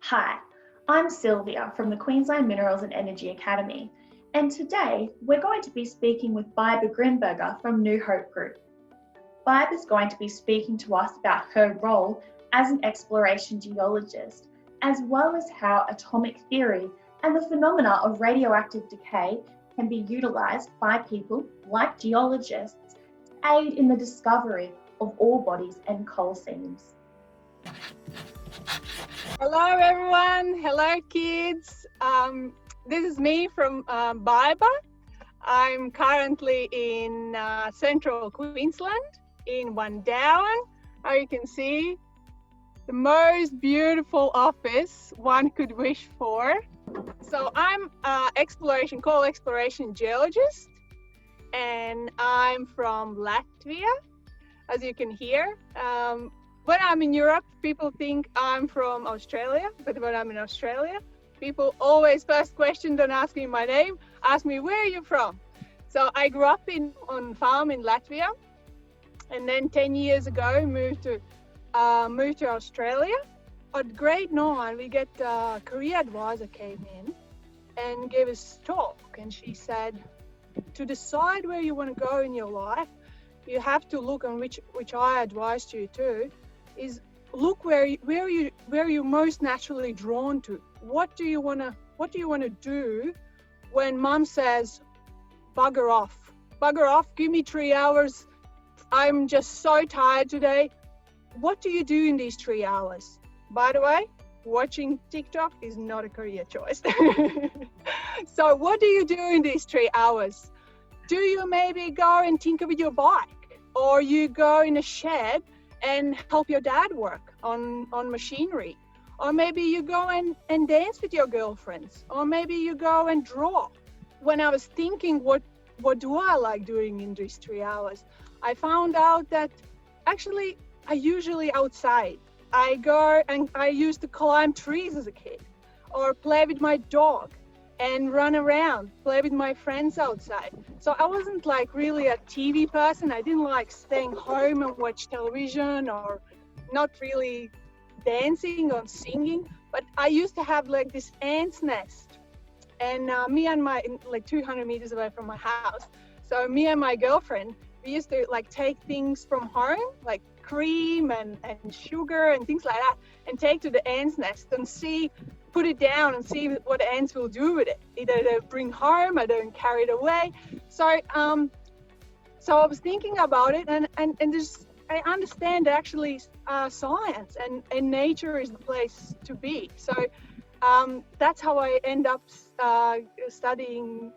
Hi, I'm Sylvia from the Queensland Minerals and Energy Academy, and today we're going to be speaking with Baiba Grinberga from New Hope Group. Baiba is going to be speaking to us about her role as an exploration geologist, as well as how atomic theory and the phenomena of radioactive decay can be utilised by people like geologists to aid in the discovery of ore bodies and coal seams. Hello everyone, hello kids. This is me from Baiba. I'm currently in central Queensland in Wandowan. As you can see, the most beautiful office one could wish for. So I'm coal exploration geologist, and I'm from Latvia, as you can hear. When I'm in Europe, people think I'm from Australia, but when I'm in Australia, people always first question, don't ask me my name, ask me, where are you from? So I grew up on a farm in Latvia, and then 10 years ago moved to Australia. At grade 9, we get a career advisor came in and gave us a talk, and she said, to decide where you want to go in your life, you have to look, and which I advised you to, is look where you're most naturally drawn to. What do you want to do when mom says, bugger off, give me 3 hours, I'm just so tired today? What do you do in these 3 hours? By the way, watching TikTok is not a career choice. So what do you do in these 3 hours? Do you maybe go and tinker with your bike, or you go in a shed and help your dad work on machinery? Or maybe you go and dance with your girlfriends, or maybe you go and draw. When I was thinking, what do I like doing in these 3 hours? I found out that actually I usually outside. I go and I used to climb trees as a kid, or play with my dog and run around, play with my friends outside. So I wasn't like really a TV person. I didn't like staying home and watch television, or not really dancing or singing. But I used to have like this ant's nest, and me and my, like 200 meters away from my house. So me and my girlfriend, we used to like take things from home, like cream and sugar and things like that, and take to the ant's nest and put it down and see what the ants will do with it. Either they bring home or they don't carry it away. So I was thinking about it, and I understand actually science and nature is the place to be. So that's how I end up studying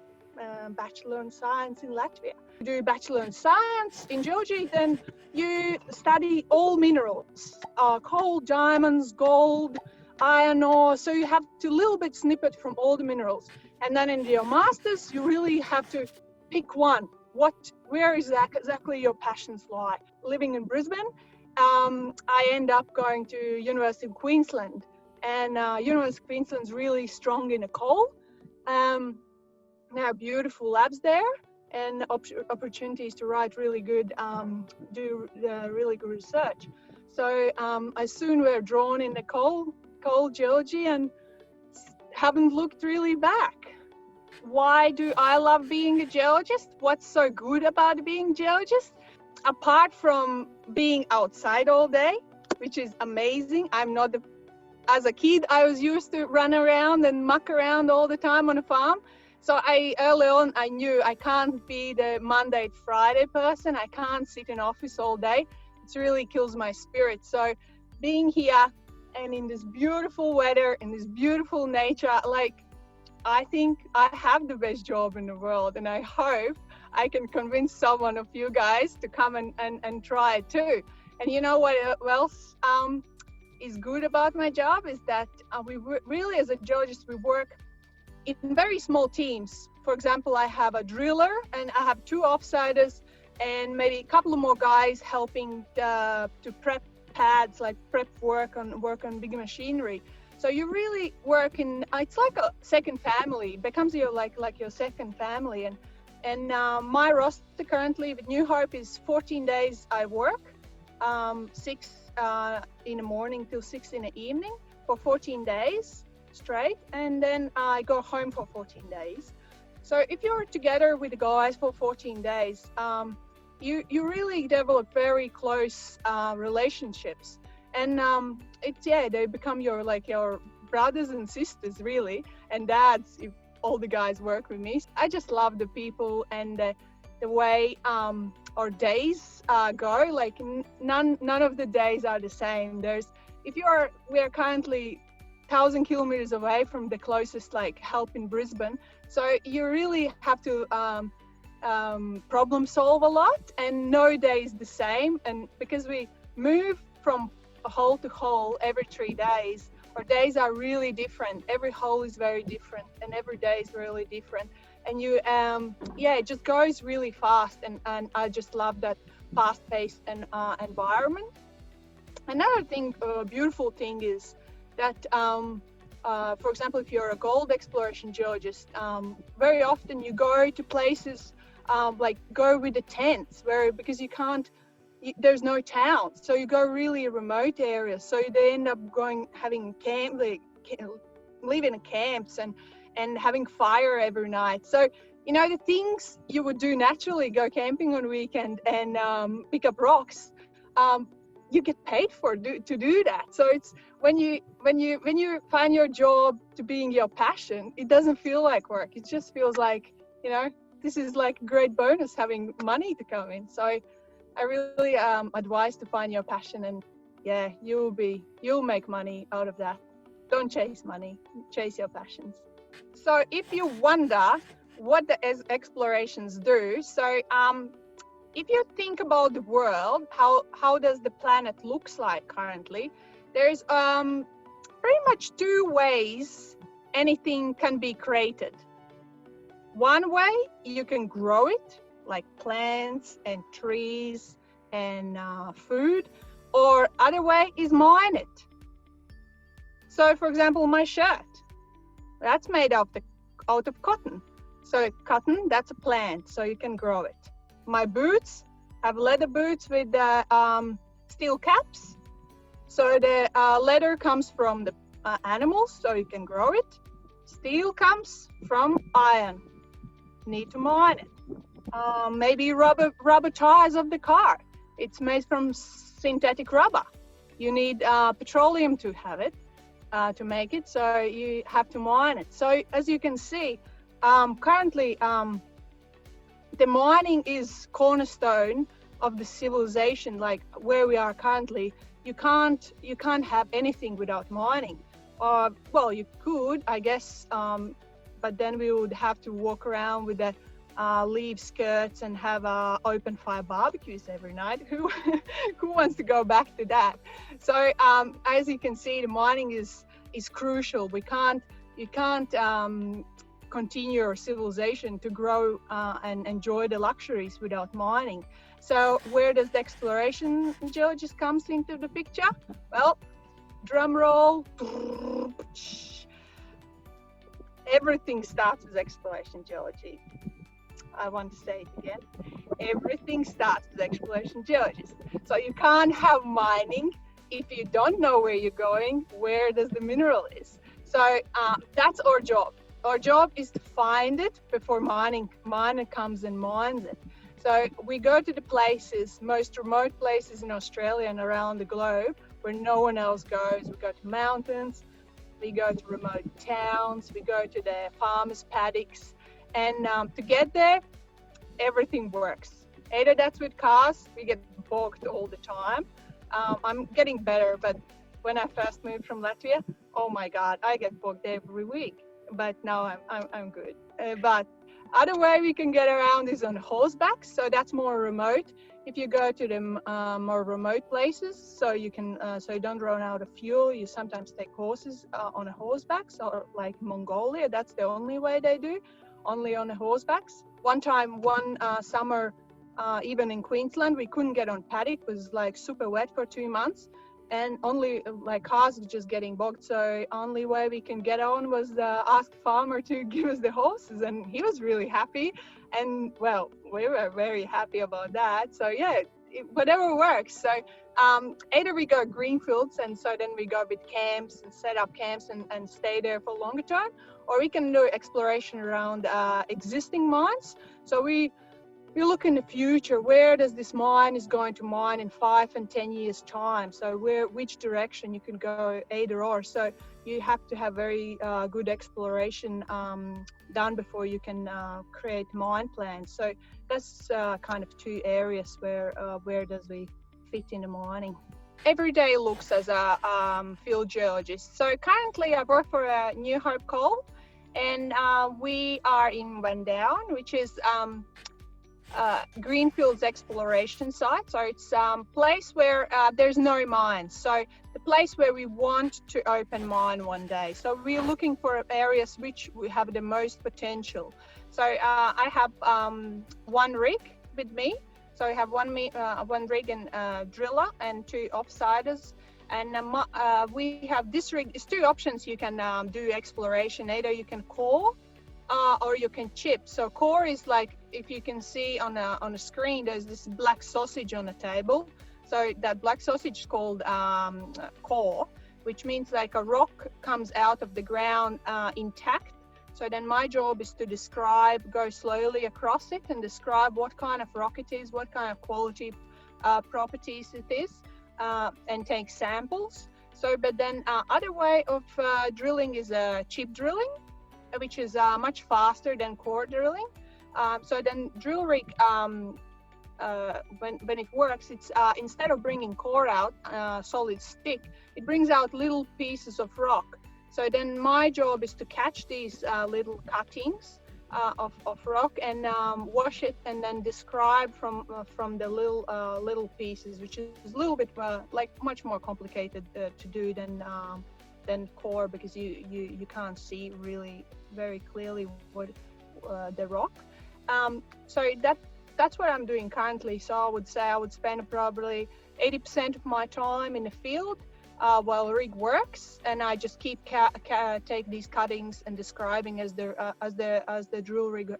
Bachelor in Science in Latvia. You do Bachelor in Science in geology, then you study all minerals, coal, diamonds, gold, iron ore. So you have to little bit snippet from all the minerals. And then in your Masters, you really have to pick one. Where exactly your passions lie? Living in Brisbane, I end up going to University of Queensland, and University of Queensland's really strong in the coal. Now beautiful labs there, and opportunities to write really good, do really good research. So I soon were drawn in the coal geology and haven't looked really back. Why do I love being a geologist? What's so good about being a geologist? Apart from being outside all day, which is amazing. As a kid, I was used to run around and muck around all the time on a farm. So early on, I knew I can't be the Monday to Friday person. I can't sit in office all day. It really kills my spirit. So being here and in this beautiful weather, in this beautiful nature, like, I think I have the best job in the world, and I hope I can convince someone of you guys to come and try it too. And you know what else is good about my job is that we really, as a geologist, we work in very small teams. For example, I have a driller and I have 2 offsiders and maybe a couple of more guys helping to prep pads, like prep work on big machinery. So you really work in, it's like a second family. It becomes your like your second family. And my roster currently with New Hope is 14 days I work, 6 in the morning till 6 in the evening. for 14 days straight, and then I go home for 14 days. So if you're together with the guys for 14 days, you really develop very close relationships, and they become your brothers and sisters really, and dads if all the guys work with me. I just love the people and the way our days go. Like none of the days are the same. We are currently 1,000 kilometers away from the closest help in Brisbane, so you really have to problem solve a lot, and no day is the same. And because we move from hole to hole every 3 days, our days are really different. Every hole is very different, and every day is really different. And you, it just goes really fast, and I just love that fast-paced environment. Another thing, beautiful thing is that, for example, if you're a gold exploration geologist, very often you go to places go with the tents, because you can't. There's no towns, so you go really remote areas. So they end up having living in camps and having fire every night. So the things you would do naturally, go camping on weekend and pick up rocks, you get paid to do that. So it's when you find your job to being your passion, it doesn't feel like work. It just feels like this is like a great bonus, having money to come in. So I really advise to find your passion, and you'll make money out of that. Don't chase money, chase your passions. So if you wonder what the explorations do, so if you think about the world, how does the planet looks like currently, there's pretty much 2 ways anything can be created. One way, you can grow it, like plants and trees and food, or other way is mine it. So for example, my shirt, that's made out of cotton. So cotton, that's a plant, so you can grow it. My boots have leather boots with steel caps, so the leather comes from the animals, so you can grow it. Steel comes from iron, need to mine it. Maybe rubber tires of the car, it's made from synthetic rubber. You need petroleum to have it, to make it, so you have to mine it. So as you can see, currently the mining is cornerstone of the civilization. Like where we are currently, you can't have anything without mining. Well, you could, I guess, but then we would have to walk around with the leaf skirts and have open fire barbecues every night. Who wants to go back to that? So as you can see, the mining is crucial. You can't continue your civilization to grow and enjoy the luxuries without mining. So where does the exploration geologist comes into the picture? Well, drum roll. Everything starts with exploration geology. I want to say it again. Everything starts with exploration geologist. So you can't have mining if you don't know where you're going, where does the mineral is. So that's our job. Our job is to find it before miner comes and mines it. So we go to the places, most remote places in Australia and around the globe where no one else goes. We go to mountains, we go to remote towns, we go to the farmers' paddocks, and to get there, everything works. Either that's with cars, we get bogged all the time. I'm getting better, but when I first moved from Latvia, oh my God, I get bogged every week. But now I'm good. But other way we can get around is on horseback, so that's more remote. If you go to the more remote places, so you can so you don't run out of fuel, you sometimes take horses on a horseback. So like Mongolia, that's the only way they do, only on the horsebacks. One summer, even in Queensland, we couldn't get on paddock. It was like super wet for 2 months, and only like cars were just getting bogged. So only way we can get on was ask farmer to give us the horses, and he was really happy. And well, we were very happy about that. So yeah, whatever works. So either we go greenfields, and so then we go with camps and set up camps and stay there for longer time, or we can do exploration around existing mines. So we look in the future, where does this mine is going to mine in 5 and 10 years time? So which direction you can go, either or. So you have to have very good exploration done before you can create mine plans. So that's kind of two areas where does we fit in the mining. Every day looks as a field geologist. So currently I work for New Hope Coal, and we are in Wendown, which is greenfields exploration site. So it's place where there's no mines. So the place where we want to open mine one day. So we're looking for areas which we have the most potential. So I have one rig with me. So I have one rig and driller and 2 offsiders. And we have this rig. It's 2 options you can do exploration. Either you can core or you can chip. So core is like, if you can see on a screen, there's this black sausage on the table. So that black sausage is called core, which means like a rock comes out of the ground intact. So then my job is to go slowly across it and describe what kind of rock it is, what kind of quality properties it is, and take samples. So, but then other way of drilling is chip drilling, which is much faster than core drilling. So then drill rig, when it works, it's instead of bringing core out, solid stick, it brings out little pieces of rock. So then my job is to catch these little cuttings of rock and wash it, and then describe from the little pieces, which is a little bit like much more complicated to do than core, because you can't see really very clearly what the rock. So that's what I'm doing currently. So I would say I would spend probably 80% of my time in the field while rig works, and I just keep take these cuttings and describing as the drill rig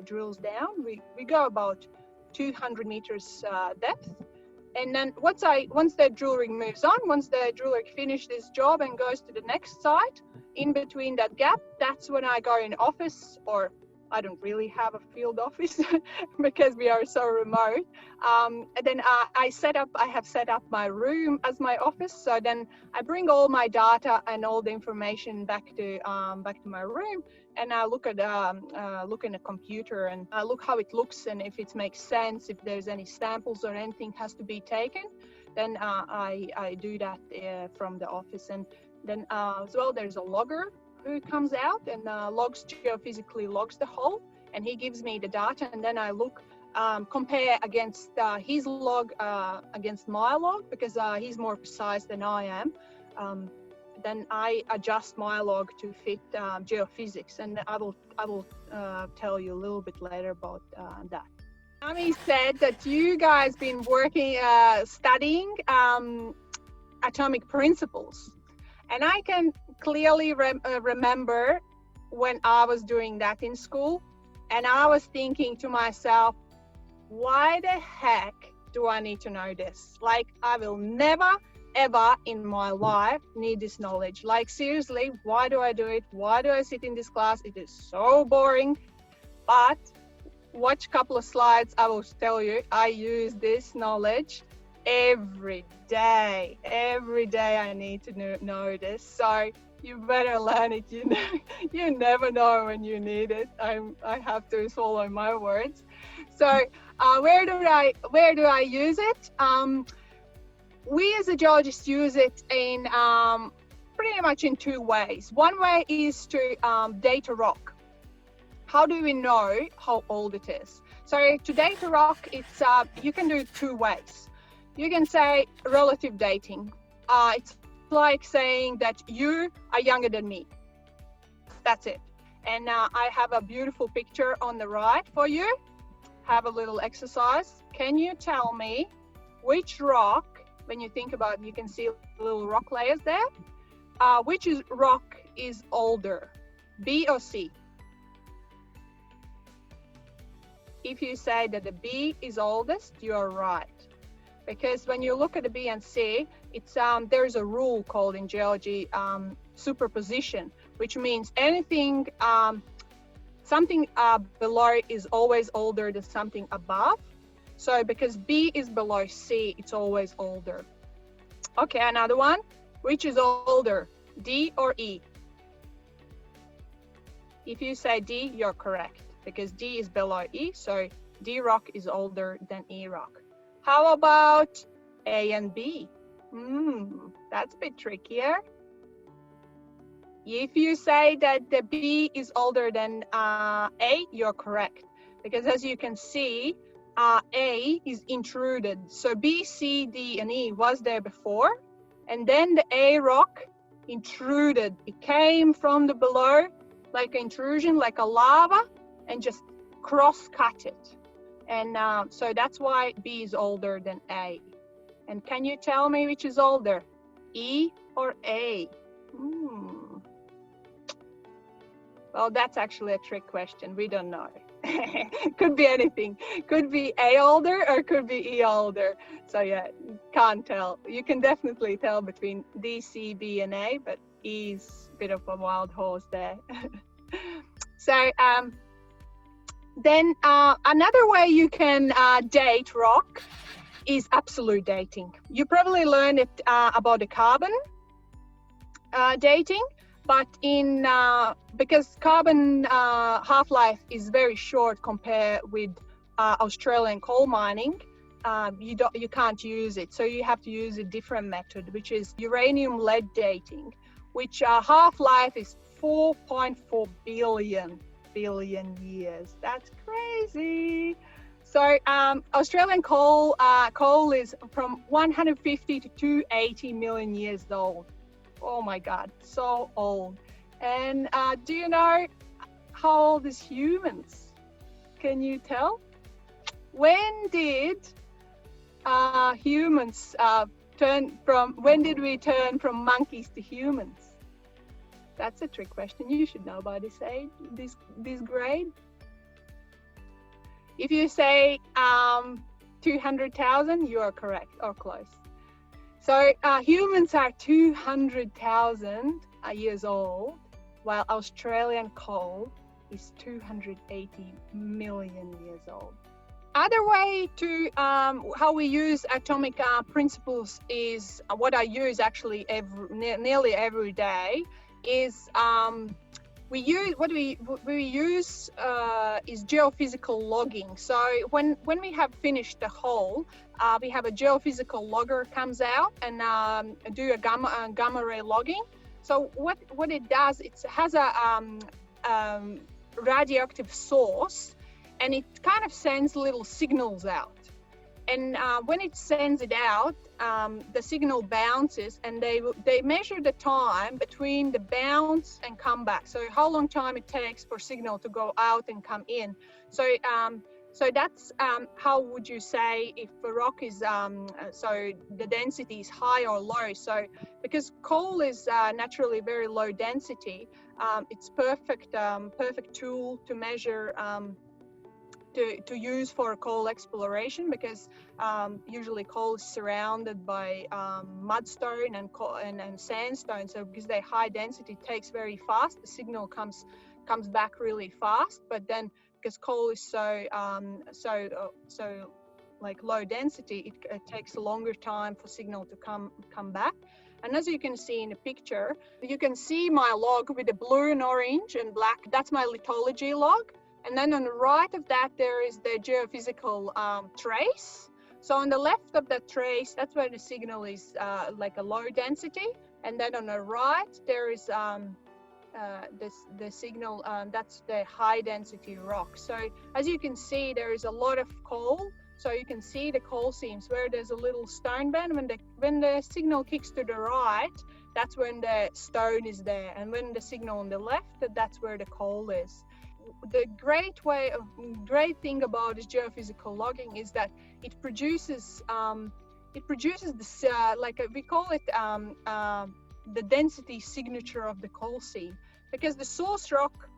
drills down. We go about 200 meters depth, and then once the drill rig moves on, once the drill rig finishes this job and goes to the next site, in between that gap, that's when I go in office, or I don't really have a field office because we are so remote. And then I have set up my room as my office. So then I bring all my data and all the information back to my room, and I look in the computer and I look how it looks, and if it makes sense, if there's any samples or anything has to be taken, then I do that from the office. And then as well, there's a logger who comes out and geophysically logs the hole, and he gives me the data, and then I look, compare against his log against my log, because he's more precise than I am. Then I adjust my log to fit geophysics, and I will tell you a little bit later about that. Ami said that you guys been working, studying atomic principles, and I can clearly remember when I was doing that in school, and I was thinking to myself, why the heck do I need to know this? Like, I will never ever in my life need this knowledge. Like, seriously, why do I do it? Why do I sit in this class? It is so boring. But watch a couple of slides, I will tell you, I use this knowledge every day. Every day I need to know this. So you better learn it. You never know when you need it. I have to swallow my words. So where do I use it? We as a geologist use it in pretty much in 2 ways. One way is to date a rock. How do we know how old it is? So to date a rock, it's you can do 2 ways. You can say relative dating. It's like saying that you are younger than me. That's it. And I have a beautiful picture on the right for you. Have a little exercise. Can you tell me which rock, when you think about it, you can see little rock layers there, which rock is older, B or C? if you say that the B is oldest, you're right. Because when you look at the B and C, it's there's a rule called in geology superposition, which means anything something below is always older than something above. So because B is below C, it's always older. Okay, another one. Which is older, D or E? If you say D, you're correct, because D is below E, so D rock is older than E rock. How about A and B? That's a bit trickier. If you say that the B is older than A, you're correct, because as you can see, A is intruded. So B, C, D, and E was there before, and then the A rock intruded. It came from the below, like an intrusion, like a lava, and just cross-cut it. And so that's why B is older than A. And can you tell me which is older, E or A? Well, that's actually a trick question. We don't know. Could be anything. Could be A older or could be E older. So yeah, can't tell. You can definitely tell between D, C, B, and A, but E's a bit of a wild horse there. So then another way you can date rock is absolute dating. You probably learned it about the carbon dating. But because carbon half-life is very short compared with Australian coal mining, you can't use it. So you have to use a different method, which is uranium-lead dating, which half-life is 4.4 billion years. That's crazy. So Australian coal is from 150 to 280 million years old. Oh my God, so old. And do you know how old is humans? Can you tell? When did humans when did we turn from monkeys to humans? That's a trick question. You should know by this age, this grade. If you say 200,000, you are correct or close. So humans are 200,000 years old, while Australian coal is 280 million years old. Other way to how we use atomic principles is what I use actually nearly every day is we use is geophysical logging. So when we have finished the hole, we have a geophysical logger comes out and do a gamma ray logging. So what it does, it has a radioactive source, and it kind of sends little signals out. And when it sends it out, the signal bounces, and they measure the time between the bounce and come back. So how long time it takes for signal to go out and come in. So that's how would you say if a rock is so the density is high or low. So because coal is naturally very low density, it's perfect tool to measure. To use for coal exploration, because usually coal is surrounded by mudstone and sandstone. So because they're high density, it takes very fast. The signal comes back really fast. But then because coal is so like low density, it takes a longer time for signal to come back. And as you can see in the picture, you can see my log with the blue and orange and black. That's my lithology log. And then on the right of that, there is the geophysical trace. So on the left of that trace, that's where the signal is like a low density. And then on the right, there is the signal, that's the high density rock. So as you can see, there is a lot of coal. So you can see the coal seams where there's a little stone band. When the signal kicks to the right, that's when the stone is there. And when the signal on the left, that's where the coal is. The great thing about this geophysical logging is that it produces this like we call it the density signature of the coal seam, because the source rock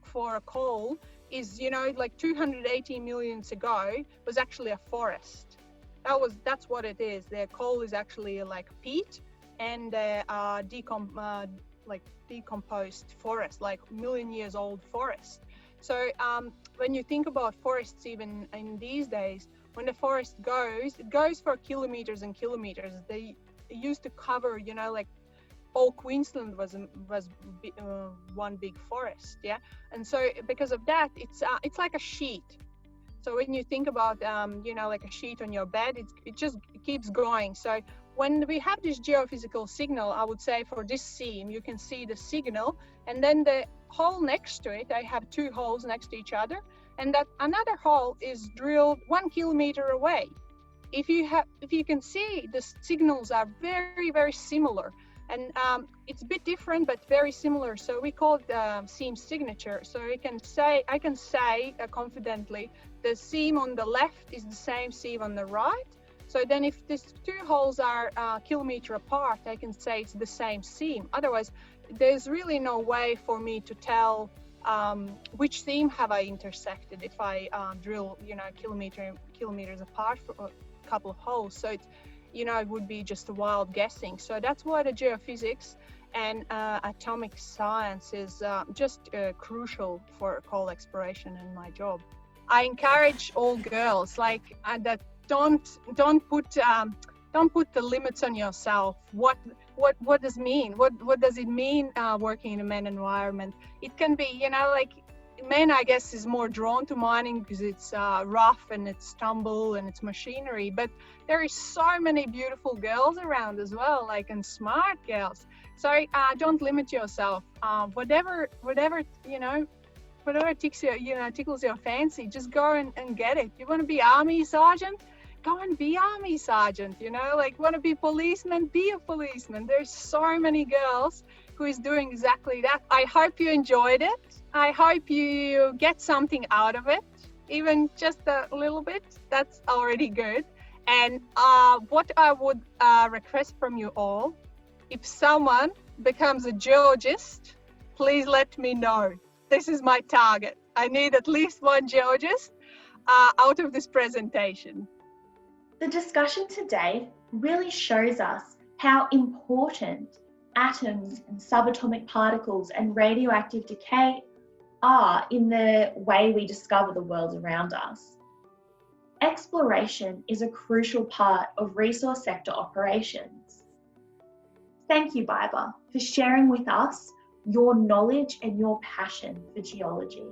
for a coal is, like 280 million ago was actually a forest. That's what it is. The coal is actually like peat and decomposed forest, like million years old forest. So when you think about forests, even in these days, when the forest goes, it goes for kilometers and kilometers. They used to cover, like all Queensland was one big forest, yeah. And so because of that, it's like a sheet. So when you think about, like a sheet on your bed, it just keeps going. So when we have this geophysical signal, I would say for this seam, you can see the signal, and then the hole next to it, I have two holes next to each other, and that another hole is drilled 1 kilometer away. If you can see, the signals are very, very similar. And it's a bit different, but very similar. So we call it seam signature. So I can say confidently, the seam on the left is the same seam on the right. So then if these two holes are a kilometer apart, I can say it's the same seam. Otherwise, there's really no way for me to tell which seam have I intersected if I drill, kilometers apart for a couple of holes. So it's, it would be just a wild guessing. So that's why the geophysics and atomic science is just crucial for coal exploration in my job. I encourage all girls that don't put the limits on yourself. What does it mean? What does it mean working in a man environment? It can be, men, I guess, is more drawn to mining because it's rough and it's stumble and it's machinery, but there is so many beautiful girls around as well, and smart girls. So don't limit yourself. Whatever tickles your fancy, just go and get it. You want to be army sergeant? Go and be army sergeant. Want to be policeman? Be a policeman. There's so many girls who is doing exactly that. I hope you enjoyed it. I hope you get something out of it, even just a little bit. That's already good. And what I would request from you all, if someone becomes a geologist, please let me know. This is my target. I need at least one geologist out of this presentation. The discussion today really shows us how important atoms and subatomic particles and radioactive decay are in the way we discover the world around us. Exploration is a crucial part of resource sector operations. Thank you, Baiba, for sharing with us your knowledge and your passion for geology.